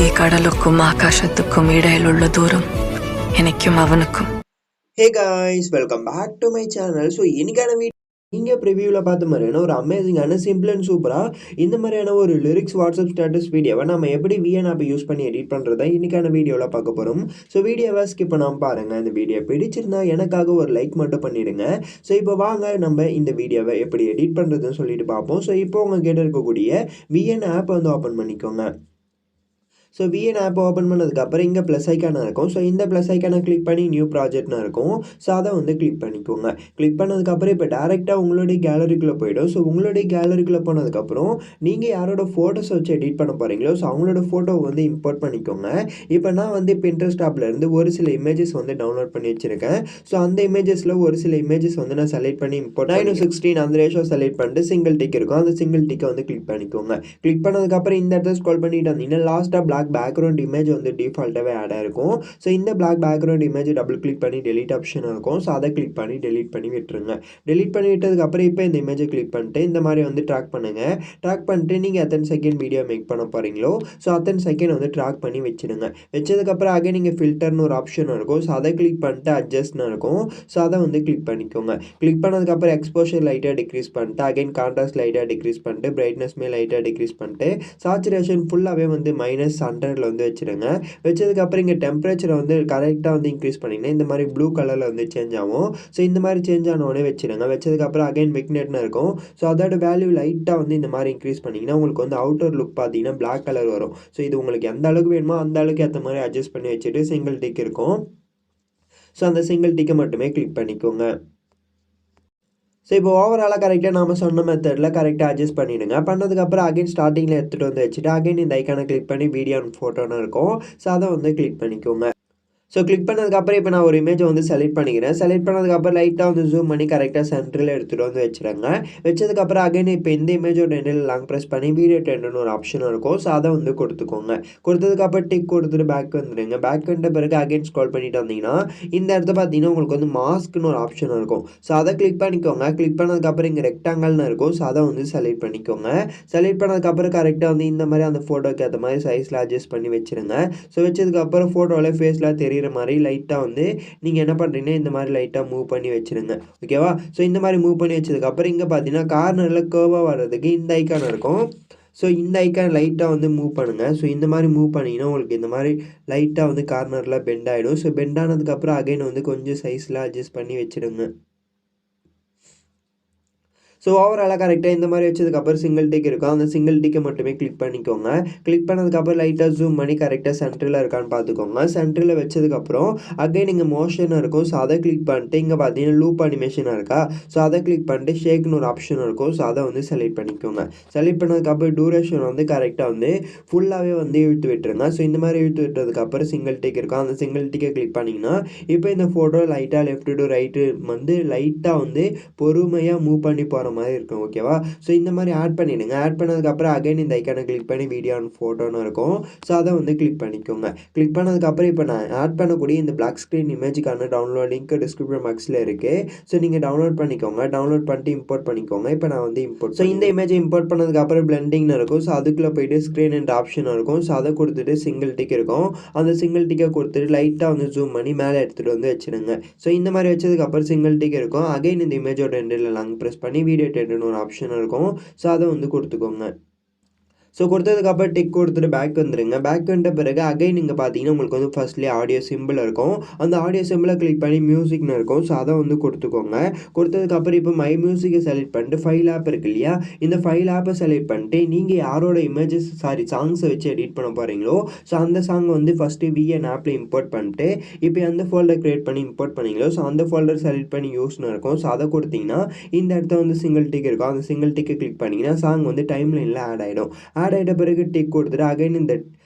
ഈ കടലുക്കും ആകാശത്തുക്കും ഇടയിലുള്ള ദൂരം എനിക്കും അവനുക്കും. Hey guys, welcome back to my channel. So இன்னைக்கான வீடியோ நீங்கள் ப்ரிவியூவில் பார்த்த மாதிரியான ஒரு அமேசிங்கான சிம்பிள் அண்ட் சூப்பராக இந்த மாதிரியான ஒரு லிரிக்ஸ் வாட்ஸ்அப் ஸ்டேட்டஸ் வீடியோவை நம்ம எப்படி விஎன் ஆப்பை யூஸ் பண்ணி எடிட் பண்ணுறதா இன்றைக்கான வீடியோவில் பார்க்க போகிறோம். ஸோ வீடியோவை ஸ்கிப் பண்ணாமல் பாருங்கள். இந்த வீடியோ பிடிச்சிருந்தா எனக்காக ஒரு லைக் மட்டும் பண்ணிவிடுங்க. ஸோ இப்போ வாங்க நம்ம இந்த வீடியோவை எப்படி எடிட் பண்ணுறதுன்னு சொல்லிட்டு பார்ப்போம். ஸோ இப்போ உங்கள் கிட்ட இருக்கக்கூடிய விஎன் ஆப்பை வந்து ஓப்பன் பண்ணிக்கோங்க. ஸோ விஎன் ஆப் ஓப்பன் பண்ணதுக்கப்புறம் இங்கே ப்ளஸ் ஐக்கானாக இருக்கும். ஸோ இந்த ப்ளஸ் ஐக்கானை கிளிக் பண்ணி நியூ ப்ராஜெக்ட்னு இருக்கும். ஸோ அதை வந்து கிளிக் பண்ணிக்கோங்க. கிளிக் பண்ணதுக்கப்புறம் இப்போ டேரெக்டாக உங்களுடைய கேலரிக்குள்ளே போய்டும். ஸோ உங்களுடைய கேலரிக்குள்ளே போனதுக்கப்புறம் நீங்கள் யாரோட ஃபோட்டோஸ் வச்சு எடிட் பண்ண போகிறீங்களோ ஸோ அவங்களோட ஃபோட்டோவை வந்து இம்போர்ட் பண்ணிக்கோங்க. இப்போ நான் வந்து பின்ட்ரெஸ்ட் ஆப்லேருந்து ஒரு சில இமேஜஸ் வந்து டவுன்லோட் பண்ணி வச்சுருக்கேன். ஸோ அந்த இமேஜஸில் ஒரு சில இமேஜஸ் வந்து நான் செலக்ட் பண்ணி இம்போர்ட் 9:16 அந்த ரேஷோ செலக்ட் பண்ணிட்டு சிங்கிள் டிக் இருக்கும். அந்த சிங்கிள் டிக்கை வந்து கிளிக் பண்ணிக்கோங்க. கிளிக் பண்ணதுக்கப்புறம் இந்த இடத்துல ஸ்க்ரோல் பண்ணிட்டு வந்தீங்கன்னா லாஸ்ட்டாக பிளாக் பேக்ரவுண்ட் இமேஜ் வந்து டிஃபால்ட்டாகவே ஆட் ஆகிருக்கும். ஸோ இந்த black background image double click பண்ணி டெலிட் ஆப்ஷன் இருக்கும். ஸோ அதை கிளிக் பண்ணி டெலிட் பண்ணி விட்டுருங்க. டெலிட் பண்ணி விட்டதுக்கப்புறம் இப்போ இந்த இமேஜை கிளிக் பண்ணிட்டு இந்த மாதிரி வந்து ட்ராக் பண்ணுங்கள். ட்ராக் பண்ணிட்டு நீங்கள் எத்தனை செகண்ட் வீடியோ மேக் பண்ண போகிறீங்களோ ஸோ அத்தனை செகண்ட் வந்து ட்ராக் பண்ணி வச்சுடுங்க. வச்சதுக்கப்புறம் ஆக நீங்கள் ஃபில்டர்னு ஒரு ஆப்ஷன் இருக்கும். ஸோ அதை கிளிக் பண்ணிட்டு அட்ஜஸ்ட்னு இருக்கும். ஸோ அதை வந்து கிளிக் பண்ணிக்கோங்க. கிளிக் பண்ணதுக்கப்புறம் எக்ஸ்போஷர் லைட்டாக டிக்ரீஸ் பண்ணிட்டு அகைன் கான்ட்ராஸ்ட் லைட்டாக டிக்ரீஸ் பண்ணிட்டு பிரைட்னஸ்மே லைட்டாக டிக்ரீஸ் பண்ணிட்டு சாச்சுரேஷன் ஃபுல்லாகவே வந்து -100 வந்து வச்சுருங்க. வச்சதுக்கப்புறம் இங்கே டெம்பரேச்சரை வந்து கரெக்டாக வந்து இன்க்ரீஸ் பண்ணிங்கன்னா இந்த மாதிரி ப்ளூ கலரில் வந்து சேஞ்ச் ஆகும். ஸோ இந்த மாதிரி சேஞ்ச் ஆனோடனே வச்சுருங்க. வச்சதுக்கப்புறம் அகைன் விக்னெட்னு இருக்கும். ஸோ அதோட வேல்யூ லைட்டாக வந்து இந்த மாதிரி இன்க்ரீஸ் பண்ணிங்கன்னா உங்களுக்கு வந்து அவுட்டர் லுக் பார்த்தீங்கன்னா பிளாக் கலர் வரும். ஸோ இது உங்களுக்கு எந்த அளவுக்கு வேணுமோ அந்த அளவுக்கு ஏற்ற மாதிரி அட்ஜஸ்ட் பண்ணி வச்சுட்டு சிங்கிள் டிக் இருக்கும். ஸோ அந்த சிங்கிள் டிக்கை மட்டுமே கிளிக் பண்ணிக்கோங்க. ஸோ இப்போ ஓவராலாக கரெக்டாக நம்ம சொன்ன மெத்தடில் கரெக்டாக அட்ஜஸ்ட் பண்ணிவிடுங்க. பண்ணதுக்கப்புறம் அகைன் ஸ்டார்டிங்கில் எடுத்துகிட்டு வந்து வச்சுட்டு அகைன் இந்த ஐக்கானை கிளிக் பண்ணி வீடியோ அண்ட் ஃபோட்டோன்னு இருக்கும். ஸோ அதை வந்து கிளிக் பண்ணிக்கோங்க. ஸோ கிளிக் பண்ணதுக்கப்புறம் இப்போ நான் ஒரு இமேஜை வந்து செலக்ட் பண்ணிக்கிறேன். செலக்ட் பண்ணதுக்கப்புறம் லைட்டாக வந்து ஜூம் பண்ணி கரெக்டாக சென்டரில் எடுத்துகிட்டு வந்து வச்சுருங்க. வச்சதுக்கப்புறம் அகைன் இப்போ இந்த இமேஜோட எண்டில் லாங் ப்ரெஸ் பண்ணி வீடியோ ட்ரெண்டுன்னு ஒரு ஆப்ஷன் இருக்கும். ஸோ அதை வந்து கொடுத்துக்கோங்க. கொடுத்ததுக்கப்புறம் டிக் கொடுத்துட்டு பேக் வந்துடுங்க. பேக் வந்த பிறகு அகைன் ஸ்க்ரோல் பண்ணிட்டு வந்தீங்கன்னா இந்த இடத்த பார்த்தீங்கன்னா உங்களுக்கு வந்து மாஸ்க்னு ஒரு ஆப்ஷன் இருக்கும். ஸோ அதை கிளிக் பண்ணிக்கோங்க. கிளிக் பண்ணதுக்கப்புறம் இங்கே ரெக்டாங்கல்னு இருக்கும். ஸோ அதை வந்து செலக்ட் பண்ணிக்கோங்க. செலக்ட் பண்ணதுக்கப்புறம் கரெக்டாக வந்து இந்த மாதிரி அந்த ஃபோட்டோக்கு ஏற்ற மாதிரி சைஸில் அட்ஜஸ்ட் பண்ணி வச்சுருங்க. ஸோ வச்சதுக்கப்புறம் ஃபோட்டோவில் ஃபேஸ்லாம் தெரியும் மாதிரி லைட்டாக வந்து நீங்கள் என்ன பண்ணுறீங்கன்னா இந்த மாதிரி லைட்டாக மூவ் பண்ணி வச்சுருங்க. ஓகேவா? ஸோ இந்த மாதிரி மூவ் பண்ணி வச்சதுக்கப்புறம் இங்கே பார்த்தீங்கன்னா கார்னரில் கர்வாக வர்றதுக்கு இந்த ஐக்கான் இருக்கும். ஸோ இந்த ஐக்கான் லைட்டாக வந்து மூவ் பண்ணுங்கள். ஸோ இந்த மாதிரி மூவ் பண்ணிங்கன்னா உங்களுக்கு இந்த மாதிரி லைட்டாக வந்து கார்னரில் பெண்ட் ஆகிடும். ஸோ பெண்ட் ஆனதுக்கப்புறம் அகைன் வந்து கொஞ்சம் சைஸில் அட்ஜஸ்ட் பண்ணி வச்சுடுங்க. ஸோ ஓவராலாக கரெக்டாக இந்த மாதிரி வச்சதுக்கப்புறம் சிங்கிள் டிக் இருக்கும். அந்த சிங்கிள் டிக்கை மட்டுமே கிளிக் பண்ணிக்கோங்க. கிளிக் பண்ணதுக்கப்புறம் லைட்டாக ஜூம் பண்ணி கரெக்டாக சென்டரில் இருக்கான்னு பார்த்துக்கோங்க. சென்டரில் வச்சதுக்கப்புறம் அகைன் இங்கே மோஷன் இருக்கும். ஸோ அதை கிளிக் பண்ணிட்டு இங்கே பார்த்தீங்கன்னா லூப் அனிமேஷனாக இருக்கா? ஸோ அதை கிளிக் பண்ணிட்டு ஷேக்னு ஒரு ஆப்ஷன் இருக்கும். ஸோ அதை வந்து செலக்ட் பண்ணிக்கோங்க. செலக்ட் பண்ணதுக்கப்புறம் டூரேஷன் வந்து கரெக்டாக வந்து ஃபுல்லாகவே வந்து இழுத்து விட்டுருங்க. ஸோ இந்த மாதிரி இழுத்து விட்டதுக்கப்புறம் சிங்கிள் டிக் இருக்கும். அந்த சிங்கிள் டிக்கை கிளிக் பண்ணிங்கன்னா இப்போ இந்த ஃபோட்டோ லைட்டாக லெஃப்ட் டு ரைட்டு வந்து லைட்டாக வந்து பொறுமையாக மூவ் பண்ணி போகிற மாதிரி இருக்கும். ஓகேவா? ஸோ இந்த மாதிரி ஆட் பண்ணிவிடுங்க. ஆட் பண்ணதுக்கப்புறம் அகைன் இந்த ஐக்கானை கிளிக் பண்ணி வீடியோ அண்ட் ஃபோட்டோன்னு இருக்கும். ஸோ அதை வந்து கிளிக் பண்ணிக்கோங்க. கிளிக் பண்ணதுக்கப்புறம் இப்போ நான் ஆட் பண்ணக்கூடிய இந்த பிளாக் ஸ்க்ரீன் இமேஜுக்கான டவுன்லோட் லிங்க் டிஸ்கிரிப்ஷன் பாக்ஸில் இருக்குது. ஸோ நீங்கள் டவுன்லோட் பண்ணிக்கோங்க. டவுன்லோட் பண்ணிட்டு இம்போர்ட் பண்ணிக்கோங்க. இப்போ நான் வந்து இம்போர்ட் இந்த இமேஜை இம்போர்ட் பண்ணதுக்கப்புறம் பிளெண்டிங்னு இருக்கும். ஸோ அதுக்குள்ளே போயிட்டு ஸ்க்ரீன் அண்ட் ஆப்ஷன் இருக்கும். ஸோ அதை கொடுத்துட்டு சிங்கிள் டிக் இருக்கும். அந்த சிங்கிள் டிக்கை கொடுத்துட்டு லைட்டாக வந்து ஜூம் பண்ணி மேலே எடுத்துகிட்டு வந்து வச்சுருங்க. ஸோ இந்த மாதிரி வச்சதுக்கப்புறம் சிங்கிள் டிக் இருக்கும். அகைன் இந்த இமேஜோட எண்டில் லாங் ப்ரெஸ் பண்ணி வீடியோ ட்ரெண்டுன்னு ஒரு ஆப்ஷன் இருக்கும். ஸோ அதை வந்து கொடுத்துக்கோங்க. ஸோ கொடுத்ததுக்கப்புறம் டிக் கொடுத்துட்டு பேக் வந்துடுங்க. பேக் வந்துட்ட பிறகு அகைன் நீங்கள் பார்த்தீங்கன்னா உங்களுக்கு வந்து ஃபர்ஸ்ட்லேயே ஆடியோ சிம்பிள் இருக்கும். அந்த ஆடியோ சிம்பிளை கிளிக் பண்ணி மியூசிக்னு இருக்கும். ஸோ அதை வந்து கொடுத்துக்கோங்க. கொடுத்ததுக்கப்புறம் இப்போ மை மியூசிக்கை செலக்ட் பண்ணிட்டு ஃபைல் ஆப் இருக்கு இல்லையா? இந்த ஃபைல் ஆப்பை செலக்ட் பண்ணிட்டு நீங்கள் யாரோட இமேஜஸ் சாங்ஸை வச்சு எடிட் பண்ண போகிறீங்களோ ஸோ அந்த சாங் வந்து ஃபஸ்ட்டு விஎன் ஆப்பில் இம்போர்ட் பண்ணிட்டு இப்போ எந்த ஃபோல்டர் க்ரியேட் பண்ணி இம்போர்ட் பண்ணீங்களோ ஸோ அந்த ஃபோல்டர் செலக்ட் பண்ணி யூஸ்னு இருக்கும். ஸோ அதை கொடுத்தீங்கன்னா இந்த இடத்த வந்து சிங்கிள் டிக் இருக்கும். அந்த சிங்கிள் டிக்கை கிளிக் பண்ணிங்கன்னா சாங் வந்து டைம் லைனில் ஆட் ஆகிடும். ஆட் ஆகிட்ட பிறகு டிக் கொடுத்துட்டு அகைன் இந்த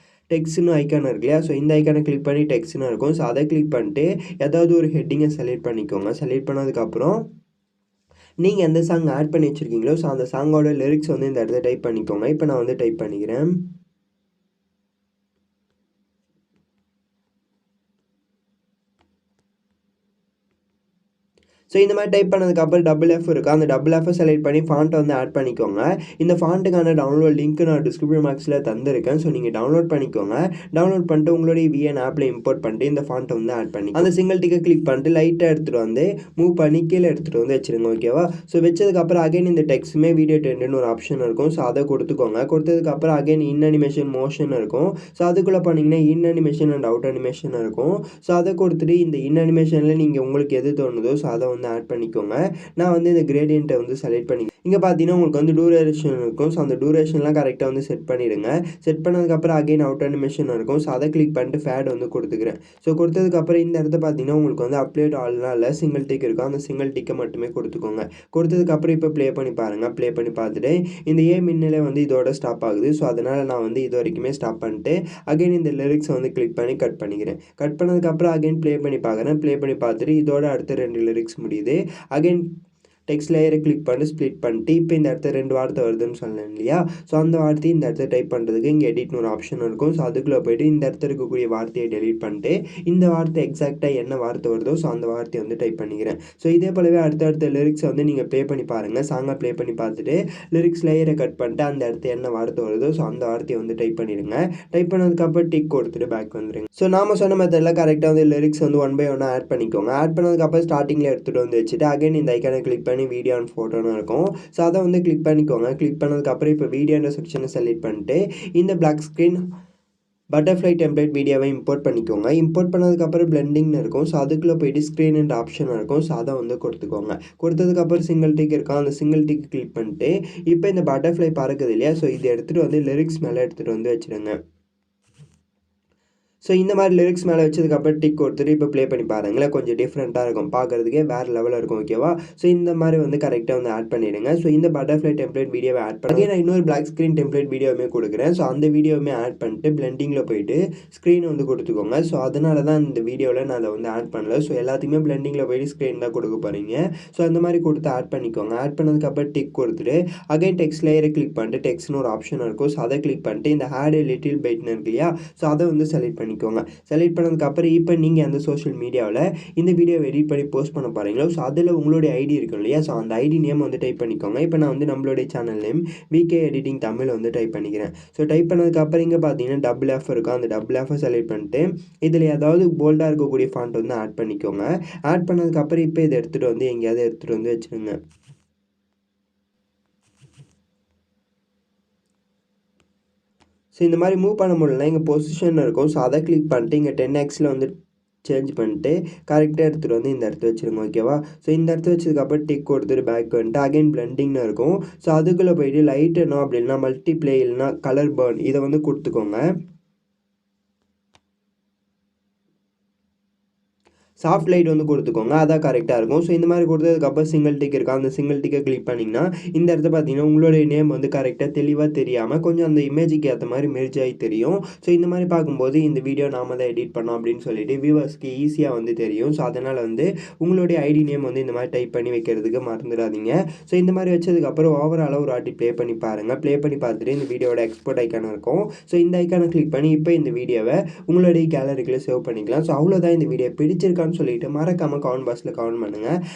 டெக்ஸ்ட்னு ஐக்கான் இருக்கு இல்லையா? ஸோ இந்த ஐக்கானை கிளிக் பண்ணி டெக்ஸ்ட்னு இருக்கும். ஸோ அதை கிளிக் பண்ணிட்டு ஏதாவது ஒரு ஹெட்டிங்கை செலக்ட் பண்ணிக்கோங்க. செலக்ட் பண்ணதுக்கப்புறம் நீங்கள் எந்த சாங் ஆட் பண்ணி வச்சுருக்கீங்களோ ஸோ அந்த சாங்கோட லிரிக்ஸ் வந்து இந்த இடத்துல டைப் பண்ணிக்கோங்க. இப்போ நான் வந்து டைப் பண்ணிக்கிறேன். ஸோ இந்த மாதிரி டைப் பண்ணதுக்கப்புறம் டபுள் எஃப் இருக்கும். அந்த டபுள் எஃப் செலக்ட் பண்ணி ஃபாண்ட்டை வந்து ஆட் பண்ணிக்கோங்க. இந்த ஃபாண்ட்டுக்கான டவுன்லோட் லிங்க் நான் டிஸ்கிரிப்ஷன் பாக்ஸில் தந்திருக்கேன். ஸோ நீங்கள் டவுன்லோட் பண்ணிக்கோங்க. டவுன்லோட் பண்ணிட்டு உங்களுடைய விஎன் ஆப்பில் இம்போர்ட் பண்ணிட்டு இந்த ஃபாண்ட்டை வந்து ஆட் பண்ணி அந்த சிங்கிள் டிக்கை கிளிக் பண்ணிட்டு லைட்டாக எடுத்துகிட்டு வந்து மூவ் பண்ணி கீழே எடுத்துகிட்டு வந்து வச்சுருங்க. ஓகேவா? ஸோ வச்சதுக்கப்புறம் அகைன் இந்த டெக்ஸ்ட்டுமே வீடியோ ட்ரெண்டுன்னு ஒரு ஆப்ஷன் இருக்கும். ஸோ அதை கொடுத்துக்கோங்க. கொடுத்ததுக்கப்புறம் அகைன் இன் அனிமேஷன் மோஷன் இருக்கும். ஸோ அதுக்குள்ளே பண்ணிங்கன்னா இன் அனிமேஷன் அண்ட் அவுட் அனிமேஷன் இருக்கும். ஸோ அதை கொடுத்துட்டு இந்த இன் அனிமேஷனில் நீங்கள் உங்களுக்கு எது தோணுதோ ஸோ அதை வந்து ஆட் பண்ணிக்கோங்க. நான் வந்து இந்த கிரேடியண்ட்டை வந்து செலக்ட் பண்ணி இங்கே பார்த்தீங்கன்னா உங்களுக்கு வந்து டூரேஷன் இருக்கும். ஸோ அந்த டூரேஷன்லாம் கரெக்டாக வந்து செட் பண்ணிடுங்க. செட் பண்ணதுக்கப்புறம் அகைன் அவுட் அனிமேஷன் இருக்கும். ஸோ அதை கிளிக் பண்ணிட்டு ஃபேட் வந்து கொடுத்துக்கிறேன். ஸோ கொடுத்ததுக்கப்புறம் இந்த இடத்த பார்த்தீங்கன்னா உங்களுக்கு வந்து அப்டேட் ஆல்னால் இல்லை சிங்கிள் டிக் இருக்கும். அந்த சிங்கிள் டிக்கை மட்டுமே கொடுத்துக்கோங்க. கொடுத்ததுக்கப்புறம் இப்போ ப்ளே பண்ணி பாருங்கள். ப்ளே பண்ணி பார்த்துட்டு இந்த மின்னலே வந்து இதோட ஸ்டாப் ஆகுது. ஸோ அதனால் நான் வந்து இது வரைக்குமே ஸ்டாப் பண்ணிட்டு அகைன் இந்த லிரிக்ஸை வந்து கிளிக் பண்ணி கட் பண்ணிக்கிறேன். கட் பண்ணதுக்கப்புறம் அகைன் ப்ளே பண்ணி பார்க்குறேன். ப்ளே பண்ணி பார்த்துட்டு இதோட அடுத்த 2 லிரிக்ஸ் முடியுது. அகைன் டெக்ஸ்ட் லேயரை கிளிக் பண்ணி ஸ்ப்ளிட் பண்ணிட்டு இப்போ இந்த இடத்துல 2 வார்த்தை வருதுன்னு சொன்னேன் இல்லையா? ஸோ அந்த வார்த்தையை இந்த இடத்துல டைப் பண்ணுறதுக்கு இங்கே எடிட்னு ஒரு ஆப்ஷன் இருக்கும். ஸோ அதுக்குள்ளே போய்ட்டு இந்த இடத்துல இருக்கக்கூடிய வார்த்தையை டெலீட் பண்ணிட்டு இந்த வார்த்தை எக்ஸாக்டாக என்ன வார்த்தை வருதோ ஸோ அந்த வார்த்தையை வந்து டைப் பண்ணிக்கிறேன். ஸோ இதே போலவே அடுத்த லிரிக்ஸை வந்து நீங்கள் ப்ளே பண்ணி பாருங்கள். சாங்கை ப்ளே பண்ணி பார்த்துட்டு லிரிக்ஸ் லேயரை கட் பண்ணிட்டு அந்த இடத்துல என்ன வார்த்தை வருதோ ஸோ அந்த வார்த்தையை வந்து டைப் பண்ணிடுங்க. டைப் பண்ணதுக்கப்புறம் டிக் கொடுத்துட்டு பேக் வந்துடுங்க. ஸோ நாம சொன்ன மெத்தடில் கரெக்டாக வந்து லிரிக்ஸ் வந்து 1 by 1 ஆட் பண்ணிக்கோங்க. ஆட் பண்ணதுக்கப்புறம் ஸ்டார்டிங்கில் எடுத்துகிட்டு வந்து வச்சுட்டு அகைன் இந்த ஐக்கானை கிளிக் பண்ணி வீடியோ அண்ட் ஃபோட்டோன்னு இருக்கும். ஸோ அதை வந்து கிளிக் பண்ணிக்கோங்க. கிளிக் பண்ணதுக்கப்புறம் இப்போ வீடியோன்ற செக்ஷனை செலக்ட் பண்ணிட்டு இந்த பிளாக் ஸ்க்ரீன் பட்டர்ஃப்ளை டெம்ப்ளேட் வீடியோவை இம்போர்ட் பண்ணிக்கோங்க. இம்போர்ட் பண்ணதுக்கப்புறம் பிளெண்டிங்னு இருக்கும். ஸோ அதுக்குள்ளே போய்ட்டு ஸ்க்ரீன் என்ற ஆப்ஷன் இருக்கும். ஸோ அதை வந்து கொடுத்துக்கோங்க. கொடுத்ததுக்கப்புறம் சிங்கிள் டிக் இருக்கும். அந்த சிங்கிள் டிக் கிளிக் பண்ணிட்டு இப்போ இந்த பட்டர்ஃப்ளை பறக்குது இல்லையா? ஸோ இதை எடுத்துகிட்டு வந்து லிரிக்ஸ் மேலே எடுத்துகிட்டு வந்து வச்சுருங்க. ஸோ இந்த மாதிரி லிரிக்ஸ் மேலே வச்சதுக்கப்புறம் டிக் கொடுத்துட்டு இப்போ ப்ளே பண்ணி பாருங்களேன். கொஞ்சம் டிஃப்ரெண்ட்டாக இருக்கும். பார்க்குறதுக்கே வேறு லெவலில் இருக்கும். ஓகேவா? ஸோ இந்த மாதிரி வந்து கரெக்டாக வந்து ஆட் பண்ணிவிடுங்க. ஸோ இந்த பட்டர்ஃப்ளை டெம்ப்ளேட் வீடியோவை ஆட் பண்ணி நான் இன்னொரு பிளாக் ஸ்க்ரீன் டெம்ப்ளேட் வீடியோவுமே கொடுக்குறேன். ஸோ அந்த வீடியோவுமே ஆட் பண்ணிட்டு பிளெண்டிங்கில் போயிட்டு ஸ்க்ரீன் வந்து கொடுத்துக்கோங்க. ஸோ அதனால தான் இந்த வீடியோவில் நான் அதை வந்து ஆட் பண்ணல. ஸோ எல்லாத்தையுமே பிளெண்டிங்கில் போயிட்டு ஸ்க்ரீன் தான் கொடுக்க போகிறீங்க. ஸோ அந்த மாதிரி கொடுத்து ஆட் பண்ணிக்கோங்க. ஆட் பண்ணதுக்கப்புறம் டிக் கொடுத்துட்டு அகைன் டெக்ஸ்ட் லேயரை கிளிக் பண்ணிட்டு டெக்ஸ்ட்னு ஒரு ஆப்ஷன் இருக்கும். ஸோ அதை கிளிக் பண்ணிட்டு இந்த ஆட் லிட்டில் பைட்னு இருக்கு இல்லையா? ஸோ அதை வந்து செலக்ட் பண்ணிக்கோங்க. செலக்ட் பண்ணதுக்கப்புறம் இப்போ நீங்கள் அந்த சோஷியல் மீடியாவில் இந்த வீடியோவை எடிட் பண்ணி போஸ்ட் பண்ண போகிறீங்களோ ஸோ அதில் உங்களுடைய ஐடி இருக்கும் இல்லையா? ஸோ அந்த ஐடி நேம் வந்து டைப் பண்ணிக்கோங்க. இப்போ நான் வந்து நம்மளுடைய channel name VK editing Tamil வந்து டைப் பண்ணிக்கிறேன். ஸோ டைப் பண்ணதுக்கப்புறம் இங்கே பார்த்தீங்கன்னா டபுள் எஃப் இருக்கும். அந்த டபுள் எஃப் செலக்ட் பண்ணிட்டு இதில் ஏதாவது போல்டாக இருக்கக்கூடிய ஃபாண்ட் வந்து ஆட் பண்ணிக்கோங்க. ஆட் பண்ணதுக்கப்புறம் இப்போ இதை எடுத்துகிட்டு வந்து எங்கேயாவது எடுத்துகிட்டு வந்து வச்சுருங்க. ஸோ இந்த மாதிரி மூவ் பண்ண முடியலனா இங்கே பொசிஷன் இருக்கும். ஸோ அதை கிளிக் பண்ணிட்டு இங்கே 10xல் வந்து சேஞ்ச் பண்ணிட்டு கரெக்டாக எடுத்துகிட்டு வந்து இந்த இடத்துல வச்சுருங்க. ஓகேவா? ஸோ இந்த இடத்துல வச்சதுக்கப்புறம் டிக் கொடுத்துட்டு பேக் வந்துட்டு அகைன் பிளெண்டிங்னு இருக்கும். ஸோ அதுக்குள்ளே போயிட்டு லைட் என்ன அப்படின்னா மல்டிப்ளே இல்லைனா கலர் பர்ன் இதை வந்து கொடுத்துக்கோங்க. சாஃப்ட் லைட் வந்து கொடுத்துக்கோங்க. அதான் கரெக்டாக இருக்கும். ஸோ இந்த மாதிரி கொடுத்ததுக்கப்புறம் சிங்கிள் டிக் இருக்கா? அந்த சிங்கிள் டிக்கை கிளிக் பண்ணிங்கன்னா இந்த இடத்த பார்த்தீங்கன்னா உங்களுடைய நேம் வந்து கரெக்டாக தெளிவாக தெரியாமல் கொஞ்சம் அந்த இமேஜுக்கு ஏற்ற மாதிரி மெர்ஜ் ஆகி தெரியும். ஸோ இந்த மாதிரி பார்க்கும்போது இந்த வீடியோ நாம தான் எடிட் பண்ணோம் அப்படின்னு சொல்லிட்டு வியூவர்ஸ்க்கு ஈஸியாக வந்து தெரியும். ஸோ அதனால் வந்து உங்களுடைய ஐடி நேம் வந்து இந்த மாதிரி டைப் பண்ணி வைக்கிறதுக்கு மறந்துடாதீங்க. ஸோ இந்த மாதிரி வச்சதுக்கப்புறம் ஓவராலாக ஒரு வாட்டி ப்ளே பண்ணி பாருங்கள். ப்ளே பண்ணி பார்த்துட்டு இந்த வீடியோட எக்ஸ்போர்ட் ஐக்கான இருக்கும். ஸோ இந்த ஐக்கானை கிளிக் பண்ணி இப்போ இந்த வீடியோவை உங்களுடைய கேலரிக்குள்ளே சேவ் பண்ணிக்கலாம். ஸோ அவ்வளோதான். இந்த வீடியோ பிடிச்சிருக்கான்னு சொல்லிட்டு மறக்காமல் கமெண்ட் பாக்ஸில் கமெண்ட் பண்ணுங்கள்.